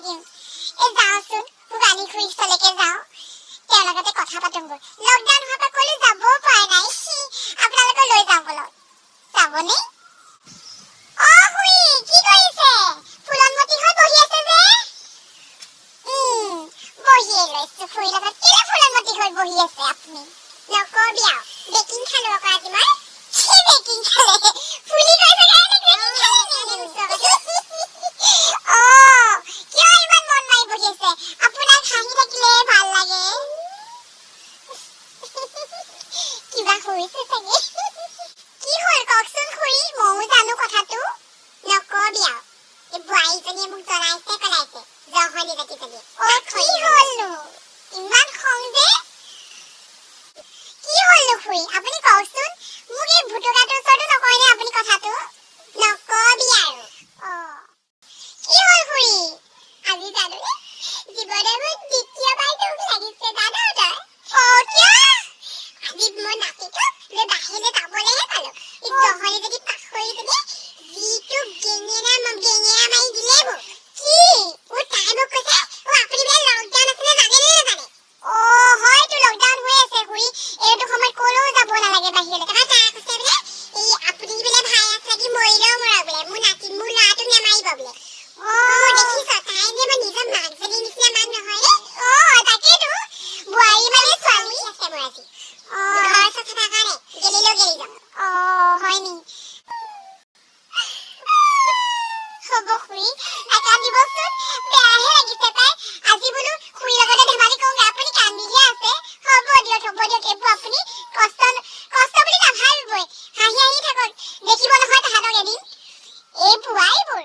থাকিম যাওঁচোন গাড়ী ঘূৰি চলেকে যাওঁ তেওঁৰ লগতে কথা পাতোঁগৈ লকডাউন হোৱাৰ পৰা ক'লৈ যাবও পৰা নাই আপোনালোকে লৈ যাওঁ বলক যাবনে খুৰী কি কৰিছে ফুলনমতি হৈ বহি আছে যে বহিয়ে লৈছো খুৰীৰ লগত কেলে ফুলনমতি হৈ বহি আছে আপুনি নকবি আৰু বেকিং খালো আকৌ আজি মই বেকিং খালে ফুলি গৈছে কাৰণে বেকিং খালে কিয় ইমান মন মাৰি বহি আছে আপোনাক হাঁহি থাকিলে ভাল লাগে কিবা হৈছে চাগে কি হ'ল কওকচোন খুৰী ময়ো জানো কথাটো নকবি আৰু এই বোৱাৰীজনীয়ে মোক জনাইছে পেলাইছে জহনি জাতি চাগে কি হ'লনো ইমান খং যে কি হ'লনো খুৰী আপুনি কওকচোন মোক এই ভুটুকাটোৰ ওচৰতো নকয়নে আপুনি কথাটো নকবি আৰু কি হ'ল খুৰী আজি জানো জীৱনৰ মোৰ দ্বিতীয়বাৰ দুখ লাগিছে জানো তই কিয় আজি মই নাতিটো লৈ বাহিৰলৈ যাবলৈহে পালো এই জহনি যদি পাখৰি যদি যিটো গেঙেৰা মাৰি দিলে মোক কি তাই মোক কৈছে আপুনি বোলে লকডাউন আছিলে জানে নে নাজানে হয়তো লকডাউন হৈ আছে খুৰী এইটো সময়ত ক'লৈও যাব নালাগে বাহিৰলৈ তাৰপৰা তাই কৈছে বোলে এই আপুনি বোলে ভাইৰাছ লাগি মৰিলেও মৰক বোলে মোৰ ল'ৰাটোক নেমাৰিব বোলে দেখিছ তাই যে মই নিজৰ মাকজনীৰ নিচিনা মাক নহয় নে তাকেতো বোৱাৰী মানে ছোৱালী আছে মোৰ আজি ঘৰ চফা কাৰণে গেলিলেও গেলি যাম হয় নি হ'ব খুৰী এটা দিবচোন বেয়াহে লাগিছে পাই আজি বোলো খুৰীৰ লগতে ধেমালি কৰোঁগৈ আপুনি কান্দিহে আছে হ'ব দিয়ক এইবোৰ আপুনি কষ্ট বুলি নাভাবিবই হাঁহি থাকক দেখিব নহয় তাহাঁতক এদিন এই বোৱাৰীবোৰ